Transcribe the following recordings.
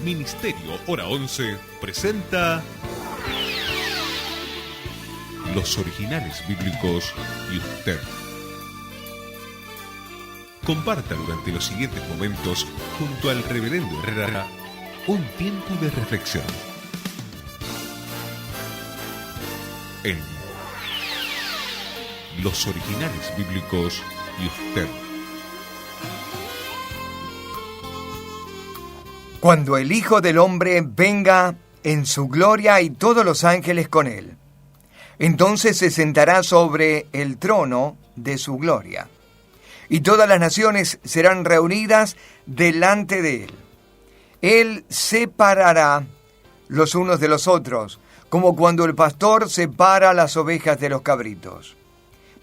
Ministerio Hora 11 presenta Los Originales Bíblicos y usted. Comparta durante los siguientes momentos junto al Reverendo Herrera un tiempo de reflexión en Los Originales Bíblicos y usted. Cuando el Hijo del Hombre venga en su gloria y todos los ángeles con él, entonces se sentará sobre el trono de su gloria, y todas las naciones serán reunidas delante de él. Él separará los unos de los otros, como cuando el pastor separa las ovejas de los cabritos.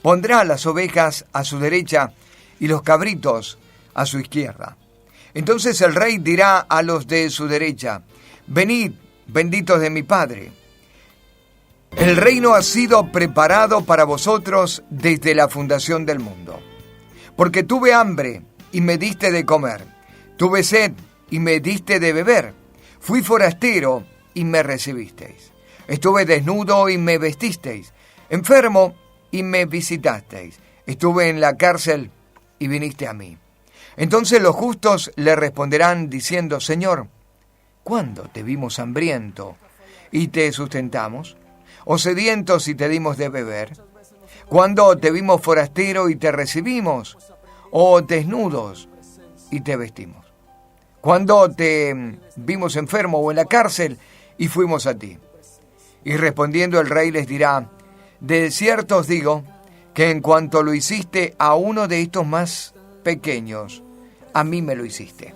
Pondrá las ovejas a su derecha y los cabritos a su izquierda. Entonces el rey dirá a los de su derecha: venid, benditos de mi Padre. El reino ha sido preparado para vosotros desde la fundación del mundo. Porque tuve hambre y me diste de comer, tuve sed y me diste de beber, fui forastero y me recibisteis, estuve desnudo y me vestisteis, enfermo y me visitasteis, estuve en la cárcel y viniste a mí. Entonces los justos le responderán diciendo: Señor, ¿cuándo te vimos hambriento y te sustentamos? ¿O sedientos y te dimos de beber? ¿Cuándo te vimos forastero y te recibimos? ¿O desnudos y te vestimos? ¿Cuándo te vimos enfermo o en la cárcel y fuimos a ti? Y respondiendo el rey les dirá: de cierto os digo que en cuanto lo hiciste a uno de estos más pequeños, a mí me lo hiciste.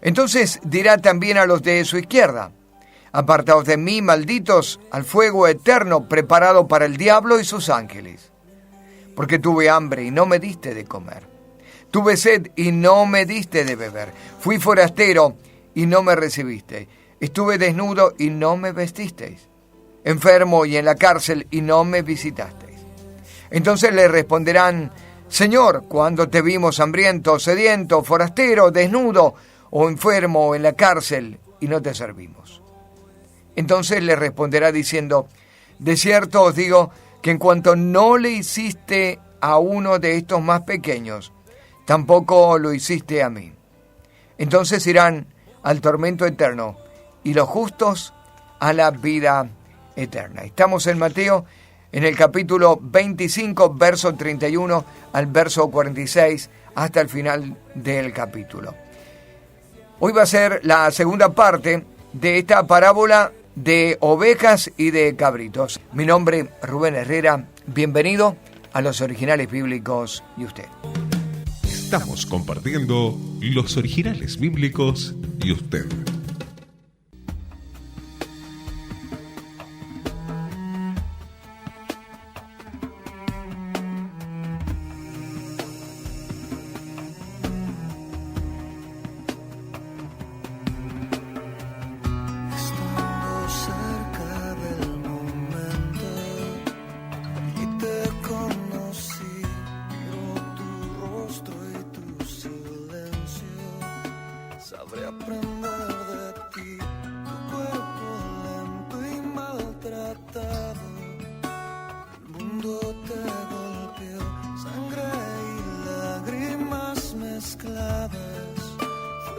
Entonces dirá también a los de su izquierda: apartaos de mí, malditos, al fuego eterno preparado para el diablo y sus ángeles. Porque tuve hambre y no me diste de comer, tuve sed y no me diste de beber, fui forastero y no me recibisteis, estuve desnudo y no me vestisteis, enfermo y en la cárcel y no me visitasteis. Entonces le responderán: Señor, ¿cuándo te vimos hambriento, sediento, forastero, desnudo o enfermo o en la cárcel y no te servimos? Entonces le responderá diciendo: de cierto os digo que en cuanto no le hiciste a uno de estos más pequeños, tampoco lo hiciste a mí. Entonces irán al tormento eterno y los justos a la vida eterna. Estamos en Mateo, en el capítulo 25, verso 31 al verso 46, hasta el final del capítulo. Hoy va a ser la segunda parte de esta parábola de ovejas y de cabritos. Mi nombre es Rubén Herrera. Bienvenido a Los Originales Bíblicos y usted. Estamos compartiendo Los Originales Bíblicos y usted.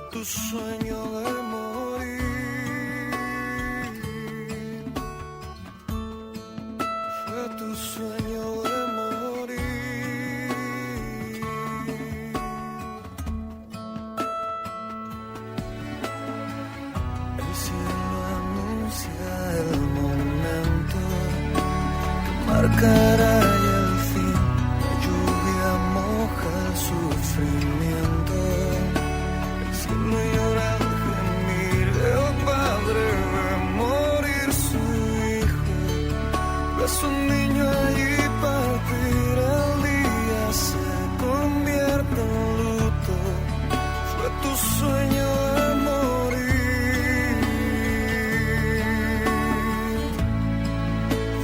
Tu sueño de morir fue tu sueño de morir. El cielo anuncia el momento que marcará el fin. La lluvia moja el sufrimiento. No llora al gemir el padre ve morir su hijo. Ves un niño allí partir, el día se convierte en luto. Fue tu sueño de morir.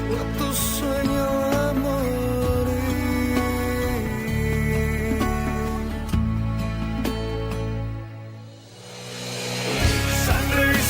Fue tu sueño de morir. Sangre y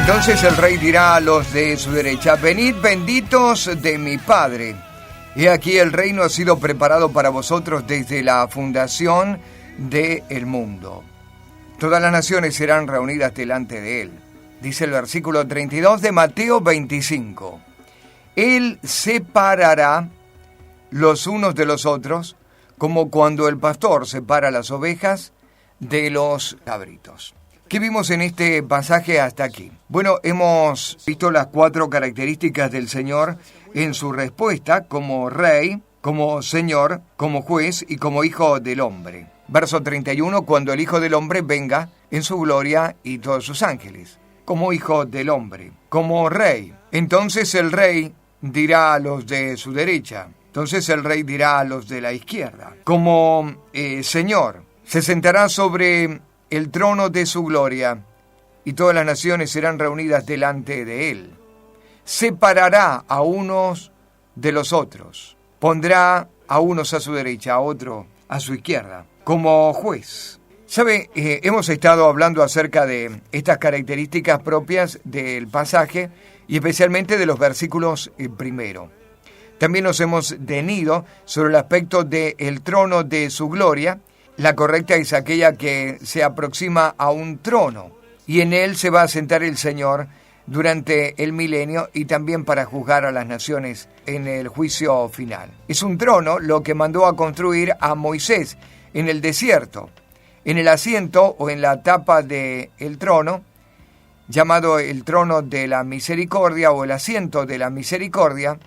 Entonces el rey dirá a los de su derecha: venid benditos de mi Padre. He aquí el reino ha sido preparado para vosotros desde la fundación del mundo. Todas las naciones serán reunidas delante de él. Dice el versículo 32 de Mateo 25. Él separará los unos de los otros, como cuando el pastor separa las ovejas de los cabritos. ¿Qué vimos en este pasaje hasta aquí? Bueno, hemos visto las 4 características del Señor en su respuesta como Rey, como Señor, como Juez y como Hijo del Hombre. Verso 31, cuando el Hijo del Hombre venga en su gloria y todos sus ángeles. Como Hijo del Hombre, como Rey. Entonces el Rey dirá a los de su derecha. Entonces el Rey dirá a los de la izquierda. Como Señor, se sentará sobre el trono de su gloria, y todas las naciones serán reunidas delante de él. Separará a unos de los otros, pondrá a unos a su derecha, a otro a su izquierda, como juez. ¿Sabe? Hemos estado hablando acerca de estas características propias del pasaje, y especialmente de los versículos primero. También nos hemos detenido sobre el aspecto del trono de su gloria. La correcta es aquella que se aproxima a un trono, y en él se va a sentar el Señor durante el milenio y también para juzgar a las naciones en el juicio final. Es un trono lo que mandó a construir a Moisés en el desierto. En el asiento o en la tapa del trono, llamado el trono de la misericordia o el asiento de la misericordia,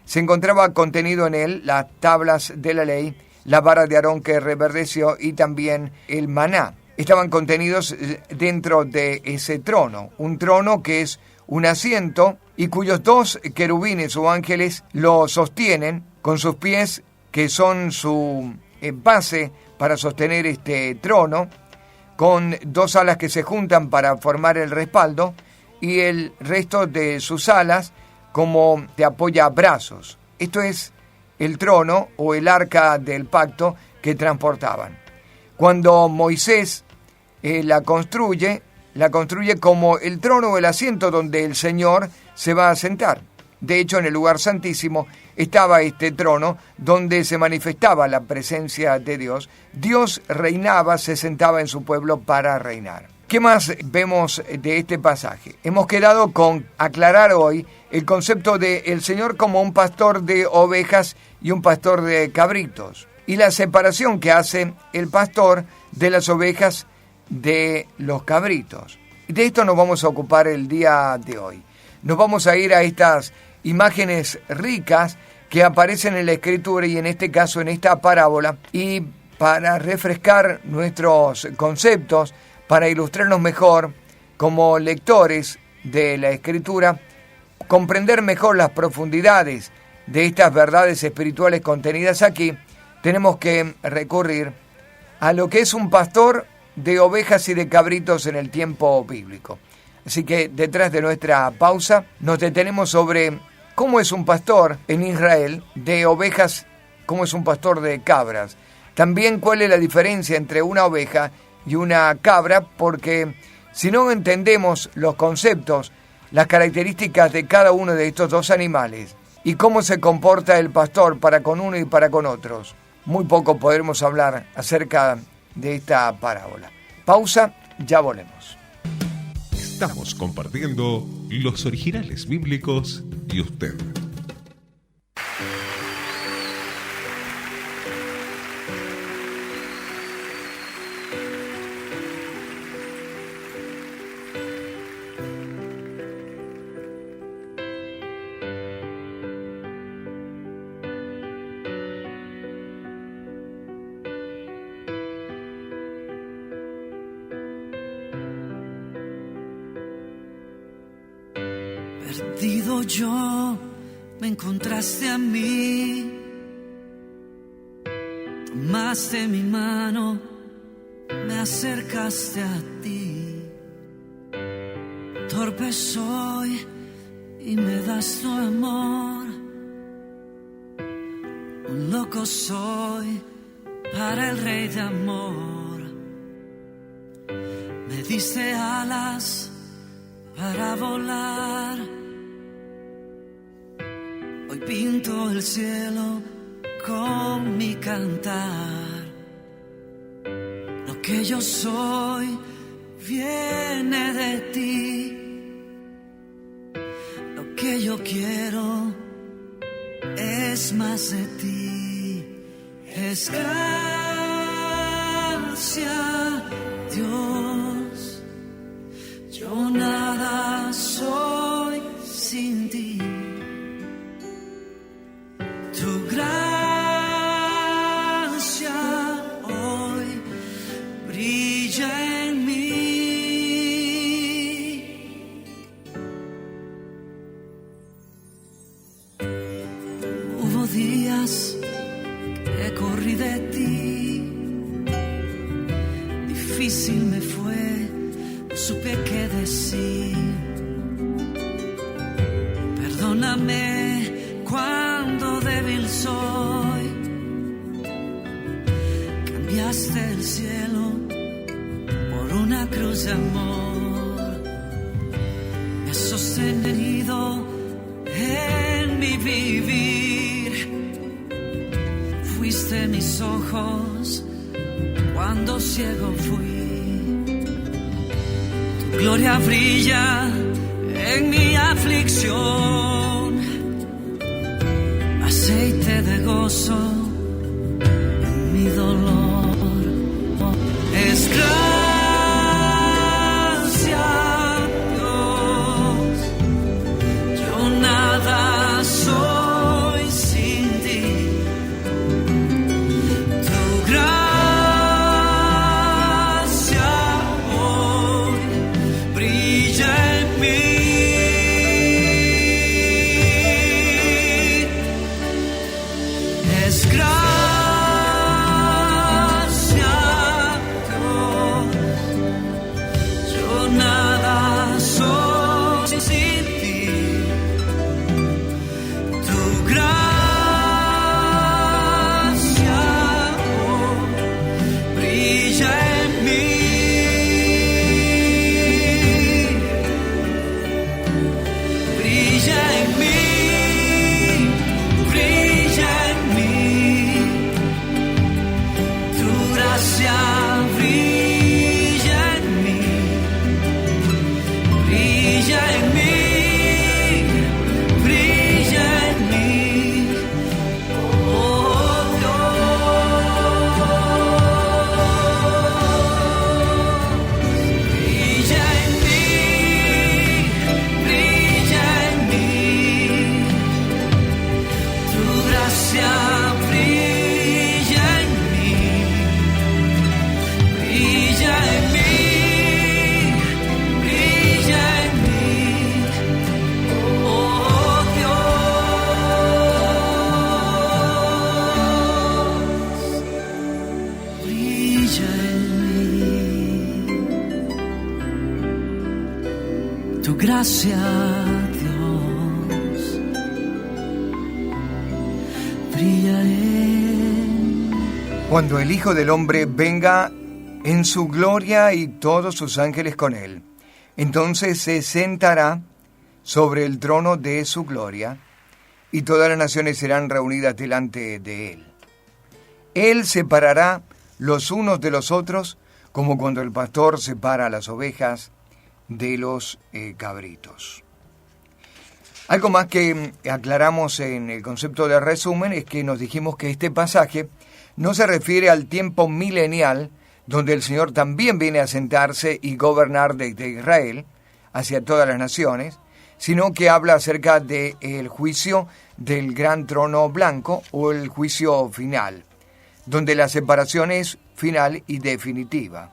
se encontraba contenido en él las tablas de la ley, la vara de Aarón que reverdeció y también el maná. Estaban contenidos dentro de ese trono, un trono que es un asiento y cuyos 2 querubines o ángeles lo sostienen con sus pies, que son su base para sostener este trono, con 2 alas que se juntan para formar el respaldo y el resto de sus alas como de apoyabrazos. Esto es el trono o el arca del pacto que transportaban. Cuando Moisés la construye como el trono o el asiento donde el Señor se va a sentar. De hecho, en el lugar santísimo estaba este trono donde se manifestaba la presencia de Dios. Dios reinaba, se sentaba en su pueblo para reinar. ¿Qué más vemos de este pasaje? Hemos quedado con aclarar hoy el concepto de el Señor como un pastor de ovejas y un pastor de cabritos, y la separación que hace el pastor de las ovejas de los cabritos. De esto nos vamos a ocupar el día de hoy. Nos vamos a ir a estas imágenes ricas que aparecen en la Escritura y en este caso en esta parábola, y para refrescar nuestros conceptos, para ilustrarnos mejor como lectores de la Escritura, comprender mejor las profundidades de estas verdades espirituales contenidas aquí, tenemos que recurrir a lo que es un pastor de ovejas y de cabritos en el tiempo bíblico. Así que detrás de nuestra pausa nos detenemos sobre cómo es un pastor en Israel de ovejas, cómo es un pastor de cabras. También cuál es la diferencia entre una oveja y una cabra, porque si no entendemos los conceptos, las características de cada uno de estos 2 animales y cómo se comporta el pastor para con uno y para con otros, muy poco podremos hablar acerca de esta parábola. Pausa, ya volvemos. Estamos compartiendo los originales bíblicos y usted. Perdido yo, me encontraste a mí, tomaste mi mano, me acercaste a ti. Torpe soy y me das tu amor, un loco soy para el Rey de amor. Me diste alas para volar. Hoy pinto el cielo con mi cantar. Lo que yo soy viene de ti. Lo que yo quiero es más de ti. Es gracia, Dios. Yo nada soy sin ti. Tu gracia hoy brilla en mí. Hubo días que corrí de ti, difícil me fue, no supe qué decir. Perdóname cuando débil soy. Cambiaste el cielo por una cruz de amor. Me has sostenido en mi vivir. Fuiste mis ojos cuando ciego fui. Tu gloria brilla en mi aflicción. Aceite de gozo en mi dolor. Es gracia, Dios. Yo nada soy sin ti. Tu gracia hoy brilla en mí. Es gracia, Dios. Yo nada soy sin ti. Tu gracia hoy brilla en mí. Brilla en mí. Brilla en mí. Tu gracia brilla en mí. Brilla en mí. Brilla en mí. Oh Dios. Brilla en mí. Brilla en mí. Tu gracia brilla en mí. Brilla en mí. Brilla en mí. Oh Dios. Brilla en mí. Tu gracia, Dios, brilla en Cuando el Hijo del Hombre venga en su gloria y todos sus ángeles con él, entonces se sentará sobre el trono de su gloria, y todas las naciones serán reunidas delante de él. Él separará los unos de los otros, como cuando el pastor separa las ovejas de los cabritos. Algo más que aclaramos en el concepto de resumen es que nos dijimos que este pasaje no se refiere al tiempo milenial, donde el Señor también viene a sentarse y gobernar desde Israel hacia todas las naciones, sino que habla acerca del juicio del gran trono blanco o el juicio final, donde la separación es final y definitiva.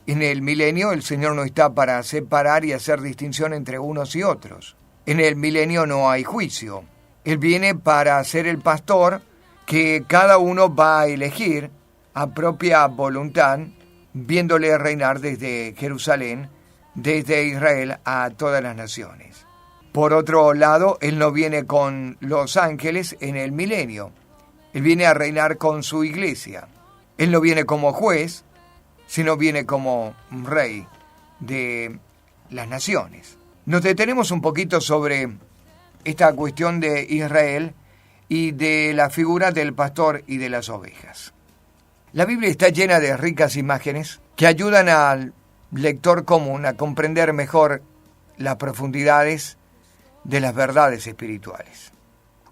En el milenio el Señor no está para separar y hacer distinción entre unos y otros. En el milenio no hay juicio. Él viene para ser el pastor que cada uno va a elegir a propia voluntad, viéndole reinar desde Jerusalén, desde Israel a todas las naciones. Por otro lado, Él no viene con los ángeles en el milenio. Él viene a reinar con su iglesia. Él no viene como juez, sino viene como rey de las naciones. Nos detenemos un poquito sobre esta cuestión de Israel y de la figura del pastor y de las ovejas. La Biblia está llena de ricas imágenes que ayudan al lector común a comprender mejor las profundidades de las verdades espirituales.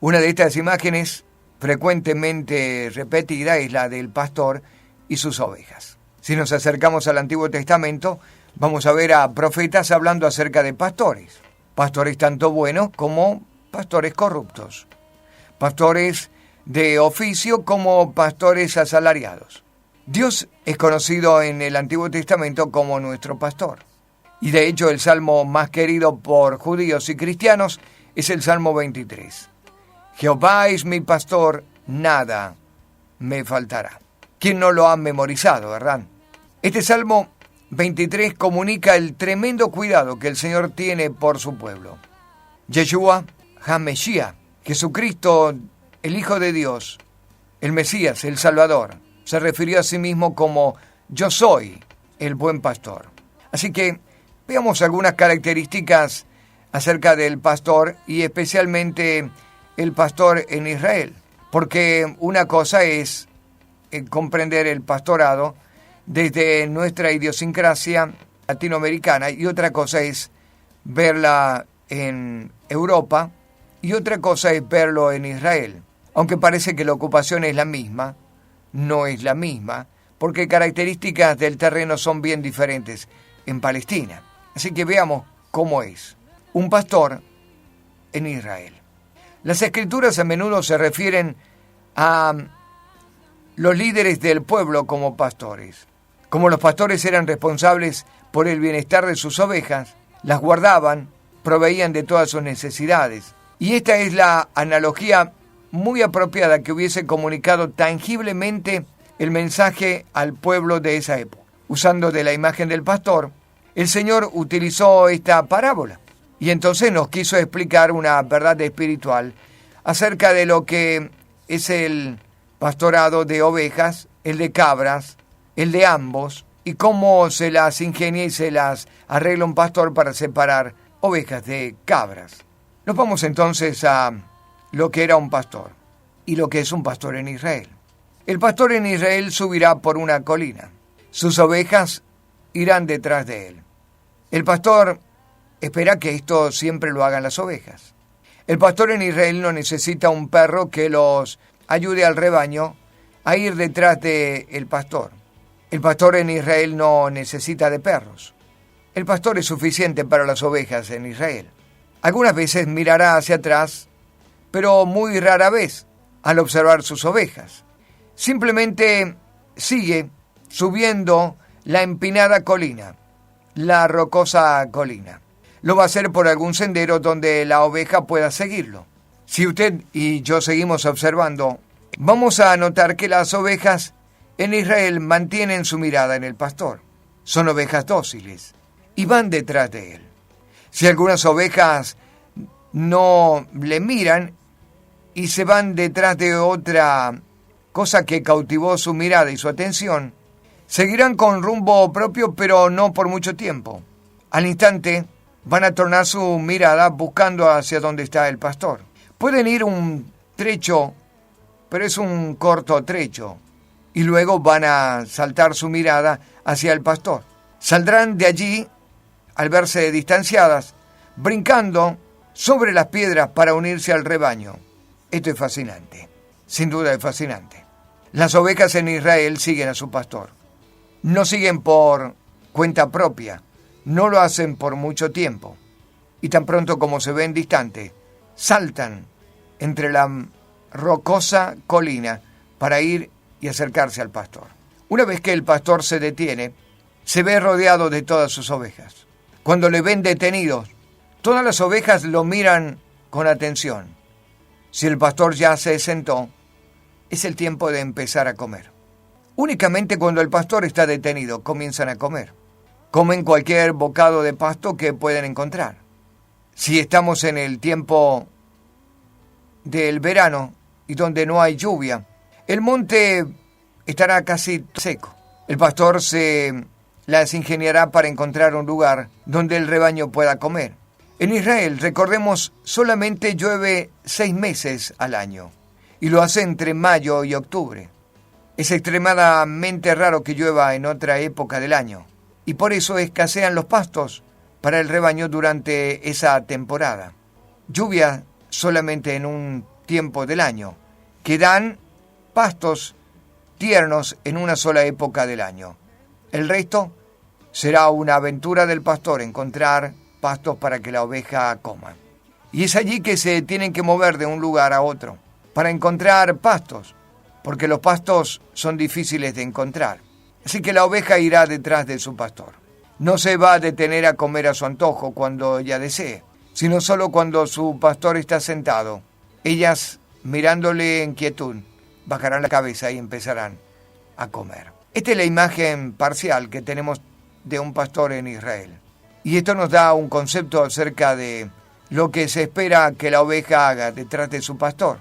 Una de estas imágenes, frecuentemente repetida, es la del pastor y sus ovejas. Si nos acercamos al Antiguo Testamento, vamos a ver a profetas hablando acerca de pastores. Pastores tanto buenos como pastores corruptos. Pastores de oficio como pastores asalariados. Dios es conocido en el Antiguo Testamento como nuestro pastor. Y de hecho el salmo más querido por judíos y cristianos es el Salmo 23. Jehová es mi pastor, nada me faltará. ¿Quién no lo ha memorizado, verdad? Este Salmo 23 comunica el tremendo cuidado que el Señor tiene por su pueblo. Yeshua HaMashiach, Jesucristo, el Hijo de Dios, el Mesías, el Salvador, se refirió a sí mismo como yo soy el buen pastor. Así que veamos algunas características acerca del pastor y especialmente el pastor en Israel. Porque una cosa es comprender el pastorado desde nuestra idiosincrasia latinoamericana y otra cosa es verla en Europa y otra cosa es verlo en Israel. Aunque parece que la ocupación es la misma, no es la misma, porque características del terreno son bien diferentes en Palestina. Así que veamos cómo es un pastor en Israel. Las Escrituras a menudo se refieren a los líderes del pueblo como pastores. Como los pastores eran responsables por el bienestar de sus ovejas, las guardaban, proveían de todas sus necesidades. Y esta es la analogía muy apropiada que hubiese comunicado tangiblemente el mensaje al pueblo de esa época. Usando de la imagen del pastor, el Señor utilizó esta parábola y entonces nos quiso explicar una verdad espiritual acerca de lo que es el pastorado de ovejas, el de cabras, el de ambos, y cómo se las ingenia y se las arregla un pastor para separar ovejas de cabras. Nos vamos entonces a lo que era un pastor y lo que es un pastor en Israel. El pastor en Israel subirá por una colina. Sus ovejas irán detrás de él. El pastor espera que esto siempre lo hagan las ovejas. El pastor en Israel no necesita un perro que los ayude al rebaño a ir detrás del pastor. El pastor en Israel no necesita de perros. El pastor es suficiente para las ovejas en Israel. Algunas veces mirará hacia atrás, pero muy rara vez al observar sus ovejas. Simplemente sigue subiendo la empinada colina, la rocosa colina. Lo va a hacer por algún sendero donde la oveja pueda seguirlo. Si usted y yo seguimos observando, vamos a notar que las ovejas en Israel mantienen su mirada en el pastor. Son ovejas dóciles y van detrás de él. Si algunas ovejas no le miran y se van detrás de otra cosa que cautivó su mirada y su atención, seguirán con rumbo propio, pero no por mucho tiempo. Al instante van a tornar su mirada buscando hacia donde está el pastor. Pueden ir un trecho, pero es un corto trecho, y luego van a saltar su mirada hacia el pastor. Saldrán de allí, al verse distanciadas, brincando sobre las piedras para unirse al rebaño. Esto es fascinante, sin duda es fascinante. Las ovejas en Israel siguen a su pastor. No siguen por cuenta propia, no lo hacen por mucho tiempo. Y tan pronto como se ven distantes, saltan entre la rocosa colina para ir y acercarse al pastor. Una vez que el pastor se detiene, se ve rodeado de todas sus ovejas. Cuando le ven detenido, todas las ovejas lo miran con atención. Si el pastor ya se sentó, es el tiempo de empezar a comer. Únicamente cuando el pastor está detenido, comienzan a comer. Comen cualquier bocado de pasto que pueden encontrar. Si estamos en el tiempo del verano y donde no hay lluvia, el monte estará casi seco. El pastor se las ingeniará para encontrar un lugar donde el rebaño pueda comer. En Israel, recordemos, solamente llueve 6 meses al año, y lo hace entre mayo y octubre. Es extremadamente raro que llueva en otra época del año, y por eso escasean los pastos para el rebaño durante esa temporada. Lluvia solamente en un tiempo del año, que dan pastos tiernos en una sola época del año. El resto será una aventura del pastor encontrar pastos para que la oveja coma. Y es allí que se tienen que mover de un lugar a otro para encontrar pastos, porque los pastos son difíciles de encontrar. Así que la oveja irá detrás de su pastor. No se va a detener a comer a su antojo cuando ella desee, sino solo cuando su pastor está sentado. Ellas, mirándole en quietud, bajarán la cabeza y empezarán a comer. Esta es la imagen parcial que tenemos de un pastor en Israel. Y esto nos da un concepto acerca de lo que se espera que la oveja haga detrás de su pastor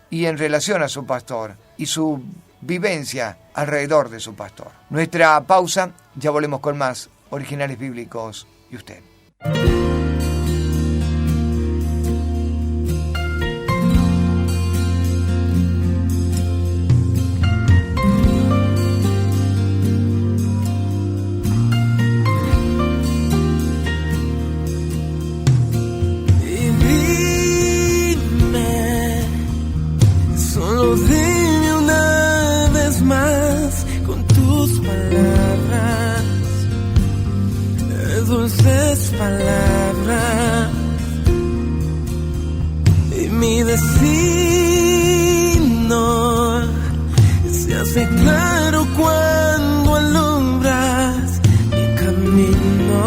y en relación a su pastor y su vivencia alrededor de su pastor. Nuestra pausa, ya volvemos con más Originales Bíblicos y usted. Dulces palabras y mi destino se hace claro cuando alumbras mi camino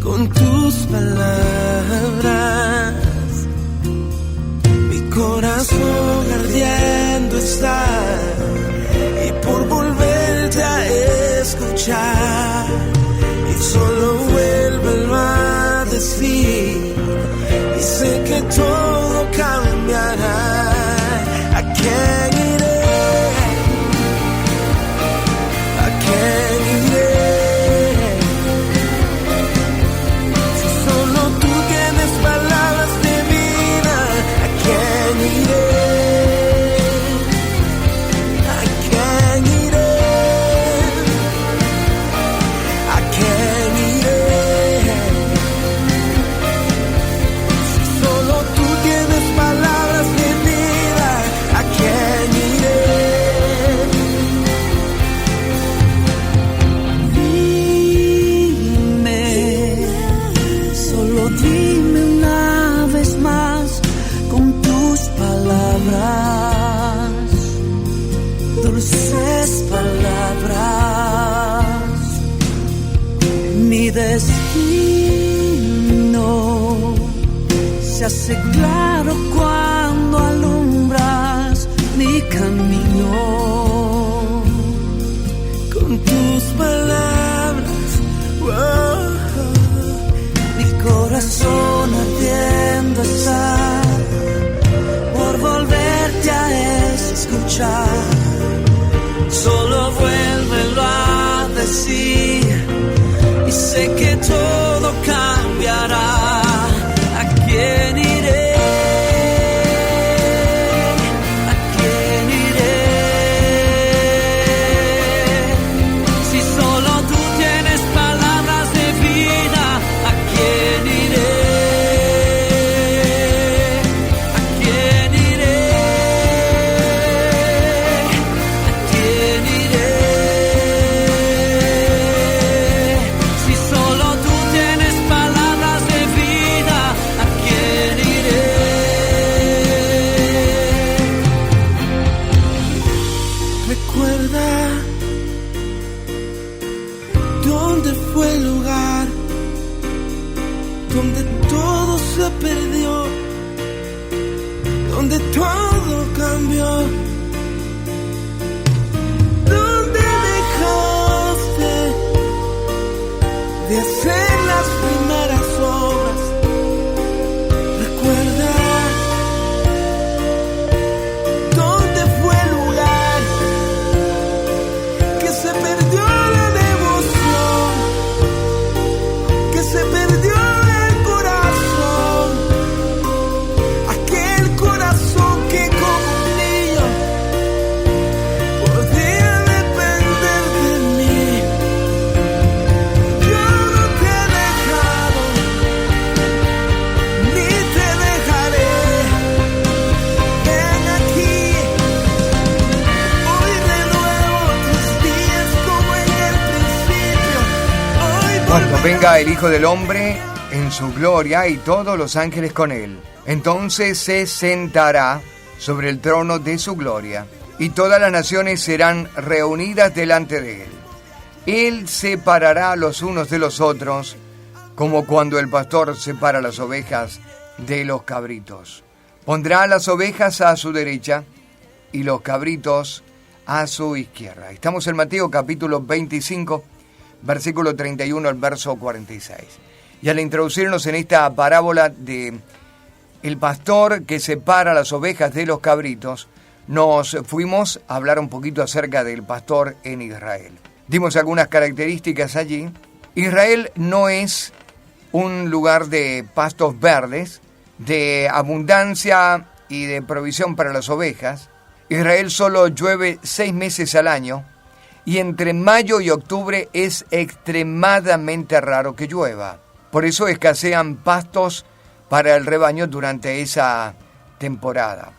con tus palabras. Mi corazón ardiendo está y por volverte a escuchar. Solo vuélvelo a decir y sé que todo cambiará. ¿A quién iré? ¿A quién iré? Si solo tú tienes palabras de vida, ¿a quién iré? ¿A quién iré? Dulces palabras, mi destino se hace claro cuando alumbras mi camino con tus palabras. Oh, mi corazón ardiendo está por volverte a escuchar. Solo vuélvelo a decir y sé que todo cambiará. ¿A quién iré? ¿A quién iré? Cuando venga el Hijo del Hombre en su gloria y todos los ángeles con él, entonces se sentará sobre el trono de su gloria, y todas las naciones serán reunidas delante de él. Él separará los unos de los otros, como cuando el pastor separa las ovejas de los cabritos. Pondrá las ovejas a su derecha y los cabritos a su izquierda. Estamos en Mateo capítulo 25, versículo 31 al verso 46. Y al introducirnos en esta parábola de el pastor que separa las ovejas de los cabritos, nos fuimos a hablar un poquito acerca del pastor en Israel. Dimos algunas características allí. Israel no es un lugar de pastos verdes, de abundancia y de provisión para las ovejas. Israel solo llueve 6 meses al año, y entre mayo y octubre es extremadamente raro que llueva. Por eso escasean pastos para el rebaño durante esa temporada.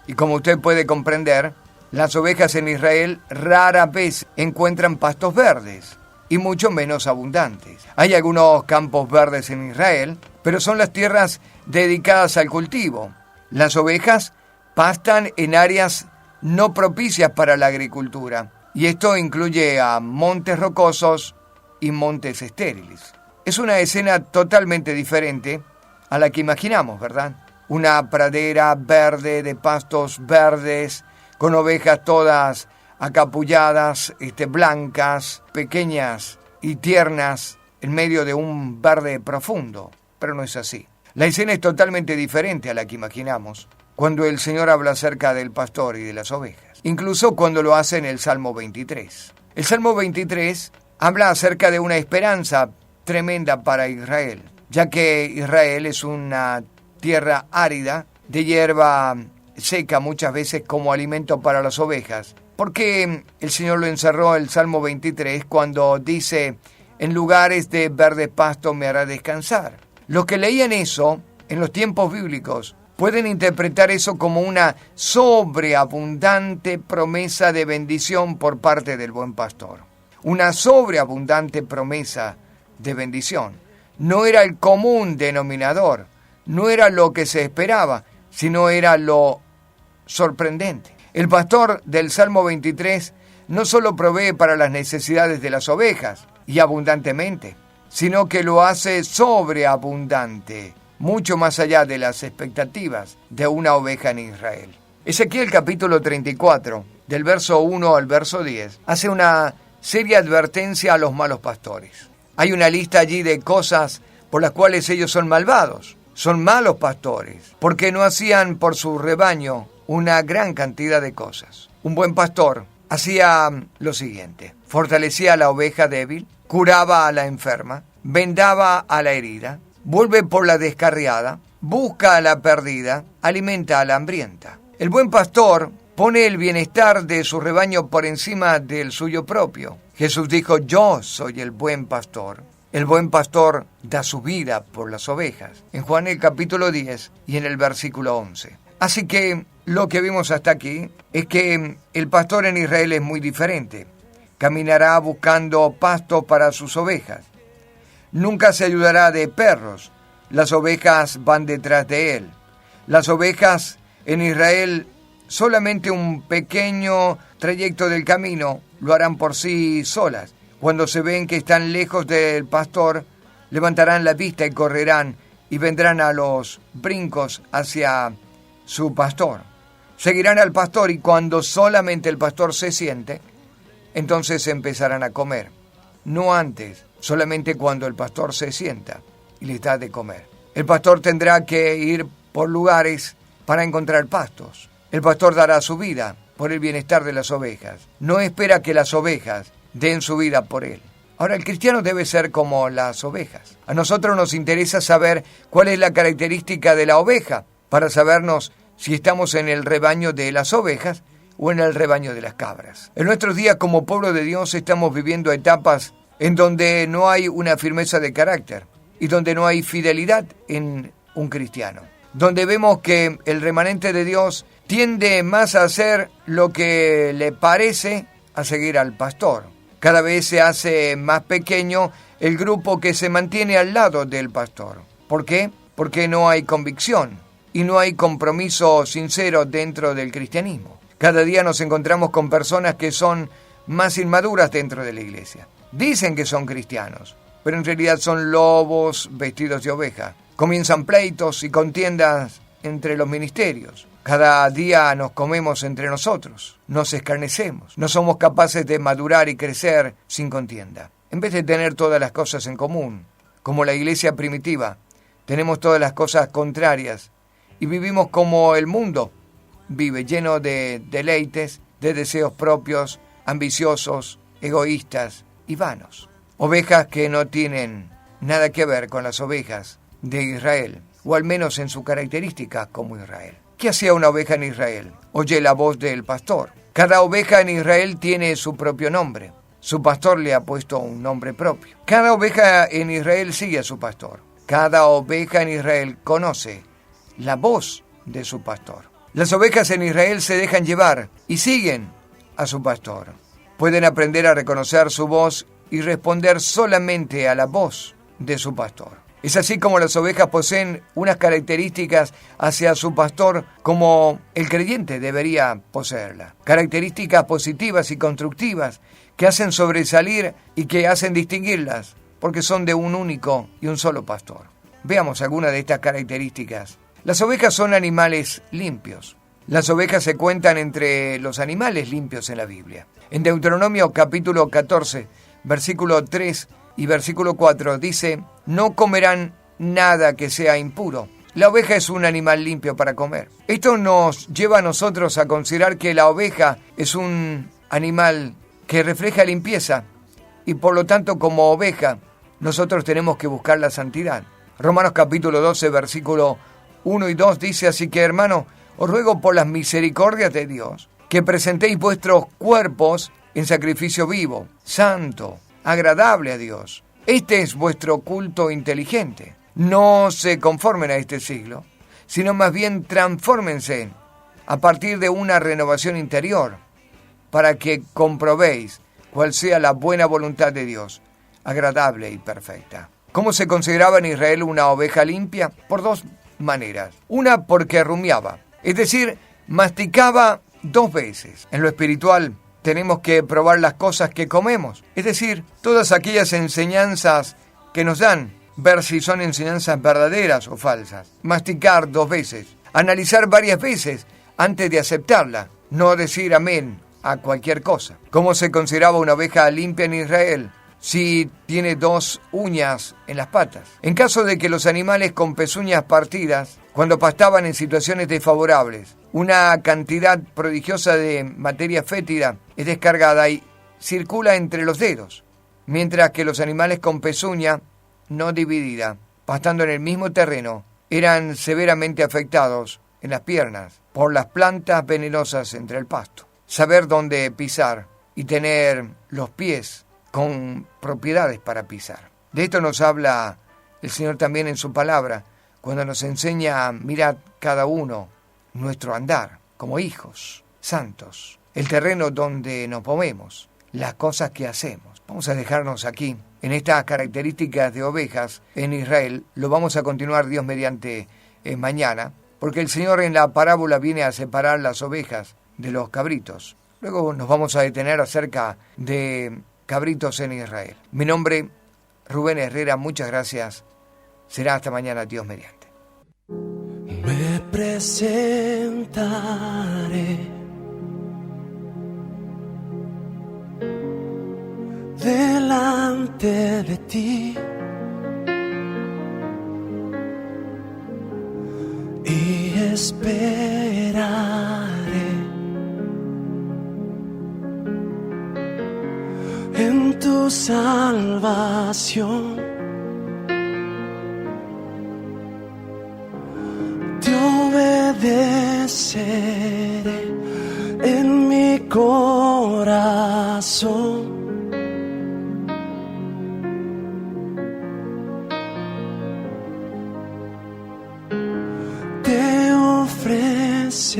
Y como usted puede comprender, las ovejas en Israel rara vez encuentran pastos verdes, y mucho menos abundantes. Hay algunos campos verdes en Israel, pero son las tierras dedicadas al cultivo. Las ovejas pastan en áreas no propicias para la agricultura, y esto incluye a montes rocosos y montes estériles. Es una escena totalmente diferente a la que imaginamos, ¿verdad? Una pradera verde de pastos verdes, con ovejas todas acapulladas, blancas, pequeñas y tiernas, en medio de un verde profundo. Pero no es así. La escena es totalmente diferente a la que imaginamos cuando el Señor habla acerca del pastor y de las ovejas. Incluso cuando lo hace en el Salmo 23. El Salmo 23 habla acerca de una esperanza tremenda para Israel, ya que Israel es una tierra árida, de hierba seca muchas veces como alimento para las ovejas. ¿Por qué el Señor lo encerró el Salmo 23 cuando dice, en lugares de verde pasto me hará descansar? Los que leían eso en los tiempos bíblicos pueden interpretar eso como una sobreabundante promesa de bendición por parte del buen pastor. Una sobreabundante promesa de bendición. No era el común denominador, no era lo que se esperaba, sino era lo sorprendente. El pastor del Salmo 23 no solo provee para las necesidades de las ovejas, y abundantemente, sino que lo hace sobreabundante, mucho más allá de las expectativas de una oveja en Israel. Ezequiel capítulo 34, del verso 1 al verso 10, hace una seria advertencia a los malos pastores. Hay una lista allí de cosas por las cuales ellos son malvados, son malos pastores, porque no hacían por su rebaño una gran cantidad de cosas. Un buen pastor hacía lo siguiente: fortalecía a la oveja débil, curaba a la enferma, vendaba a la herida, vuelve por la descarriada, busca a la perdida, alimenta a la hambrienta. El buen pastor pone el bienestar de su rebaño por encima del suyo propio. Jesús dijo, yo soy el buen pastor. El buen pastor da su vida por las ovejas. En Juan el capítulo 10 y en el versículo 11. Así que lo que vimos hasta aquí es que el pastor en Israel es muy diferente. Caminará buscando pasto para sus ovejas. Nunca se ayudará de perros. Las ovejas van detrás de él. Las ovejas en Israel, solamente un pequeño trayecto del camino lo harán por sí solas. Cuando se ven que están lejos del pastor, levantarán la vista y correrán y vendrán a los brincos hacia su pastor. Seguirán al pastor y cuando solamente el pastor se siente, entonces empezarán a comer. No antes, solamente cuando el pastor se sienta y les da de comer. El pastor tendrá que ir por lugares para encontrar pastos. El pastor dará su vida por el bienestar de las ovejas. No espera que las ovejas den su vida por él. Ahora, el cristiano debe ser como las ovejas. A nosotros nos interesa saber cuál es la característica de la oveja para sabernos si estamos en el rebaño de las ovejas o en el rebaño de las cabras. En nuestros días como pueblo de Dios estamos viviendo etapas en donde no hay una firmeza de carácter y donde no hay fidelidad en un cristiano. Donde vemos que el remanente de Dios tiende más a hacer lo que le parece a seguir al pastor. Cada vez se hace más pequeño el grupo que se mantiene al lado del pastor. ¿Por qué? Porque no hay convicción y no hay compromiso sincero dentro del cristianismo. Cada día nos encontramos con personas que son más inmaduras dentro de la iglesia. Dicen que son cristianos, pero en realidad son lobos vestidos de oveja. Comienzan pleitos y contiendas entre los ministerios. Cada día nos comemos entre nosotros, nos escarnecemos, no somos capaces de madurar y crecer sin contienda. En vez de tener todas las cosas en común, como la iglesia primitiva, tenemos todas las cosas contrarias y vivimos como el mundo vive, lleno de deleites, de deseos propios, ambiciosos, egoístas y vanos. Ovejas que no tienen nada que ver con las ovejas de Israel, o al menos en sus características como Israel. ¿Qué hacía una oveja en Israel? Oye la voz del pastor. Cada oveja en Israel tiene su propio nombre. Su pastor le ha puesto un nombre propio. Cada oveja en Israel sigue a su pastor. Cada oveja en Israel conoce la voz de su pastor. Las ovejas en Israel se dejan llevar y siguen a su pastor. Pueden aprender a reconocer su voz y responder solamente a la voz de su pastor. Es así como las ovejas poseen unas características hacia su pastor como el creyente debería poseerla. Características positivas y constructivas que hacen sobresalir y que hacen distinguirlas, porque son de un único y un solo pastor. Veamos algunas de estas características. Las ovejas son animales limpios. Las ovejas se cuentan entre los animales limpios en la Biblia. En Deuteronomio capítulo 14, versículo 3 y versículo 4 dice: no comerán nada que sea impuro. La oveja es un animal limpio para comer. Esto nos lleva a nosotros a considerar que la oveja es un animal que refleja limpieza y por lo tanto como oveja nosotros tenemos que buscar la santidad. Romanos capítulo 12 versículo 1 y 2 dice: así que hermanos, os ruego por las misericordias de Dios que presentéis vuestros cuerpos en sacrificio vivo, santo, agradable a Dios. Este es vuestro culto inteligente. No se conformen a este siglo, sino más bien transfórmense a partir de una renovación interior, para que comprobéis cuál sea la buena voluntad de Dios, agradable y perfecta. ¿Cómo se consideraba en Israel una oveja limpia? Por dos maneras. Una, porque rumiaba, es decir, masticaba 2 veces. En lo espiritual, tenemos que probar las cosas que comemos, es decir, todas aquellas enseñanzas que nos dan, ver si son enseñanzas verdaderas o falsas. Masticar 2 veces, analizar varias veces antes de aceptarla, no decir amén a cualquier cosa. ¿Cómo se consideraba una oveja limpia en Israel? Si tiene 2 uñas en las patas. En caso de que los animales con pezuñas partidas, cuando pastaban en situaciones desfavorables, una cantidad prodigiosa de materia fétida es descargada y circula entre los dedos, mientras que los animales con pezuña no dividida, pastando en el mismo terreno, eran severamente afectados en las piernas por las plantas venenosas entre el pasto. Saber dónde pisar y tener los pies con propiedades para pisar. De esto nos habla el Señor también en su palabra, cuando nos enseña: mirad cada uno nuestro andar como hijos santos, el terreno donde nos movemos, las cosas que hacemos. Vamos a dejarnos aquí en estas características de ovejas en Israel. Lo vamos a continuar, Dios mediante, mañana, porque el Señor en la parábola viene a separar las ovejas de los cabritos. Luego nos vamos a detener acerca de cabritos en Israel. Mi nombre, Rubén Herrera, muchas gracias. Será hasta mañana, Dios mediante. Me presentaré delante de ti y esperaré en tu salvación. Te obedeceré en mi corazón. Te ofreceré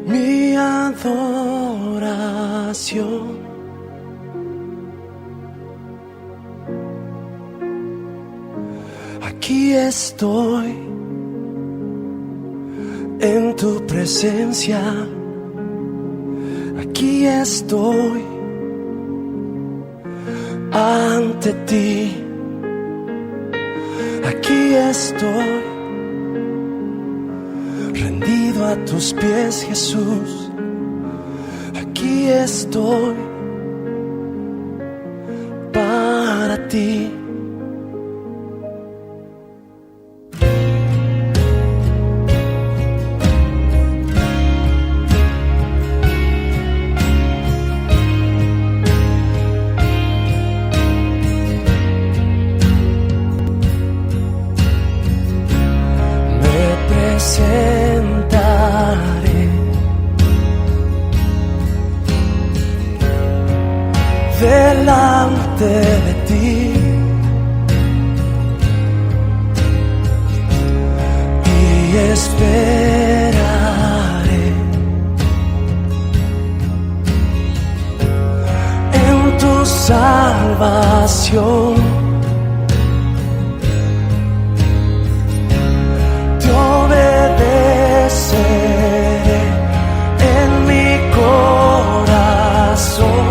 mi adoración. Aquí estoy en tu presencia. Aquí estoy ante ti. Aquí estoy rendido a tus pies, Jesús. Aquí estoy para ti. Presentaré delante de ti y esperaré en tu salvación. Obedeceré en mi corazón.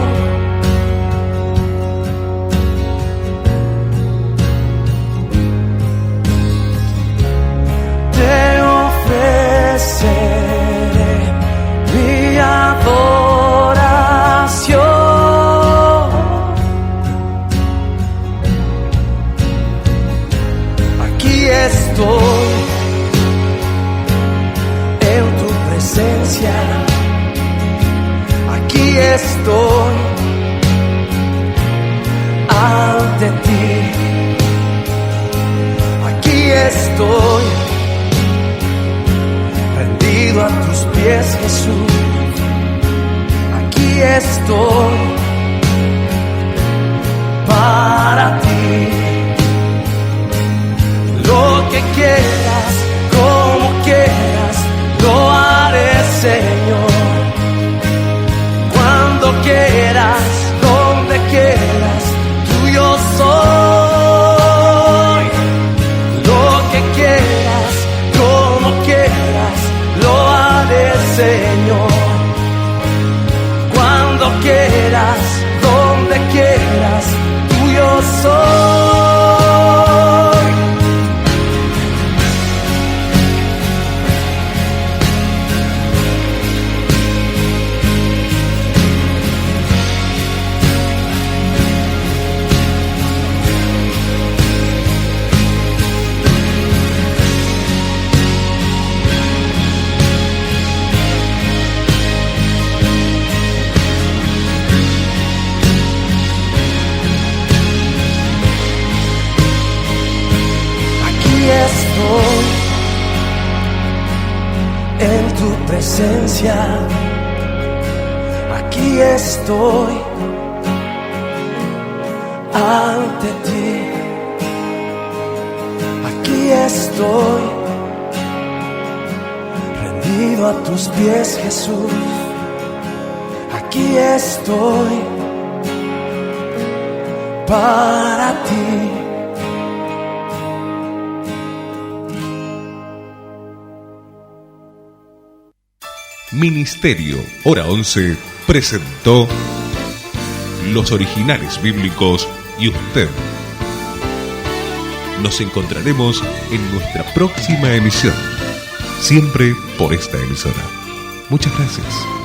Te ofreceré mi adoración. Aquí estoy presencia. Aquí estoy ante ti. Aquí estoy rendido a tus pies, Jesús. Aquí estoy para ti. Lo que quieras, como quieras, lo haré, Señor. Cuando quieras, donde quieras, tuyo soy. Lo que quieras, como quieras, lo haré, Señor. Cuando quieras, donde quieras, tuyo soy. Estoy en tu presencia. Aquí estoy ante ti. Aquí estoy rendido a tus pies, Jesús. Aquí estoy para ti. Ministerio Hora 11 presentó Los Originales Bíblicos y usted. Nos encontraremos en nuestra próxima emisión, siempre por esta emisora. Muchas gracias.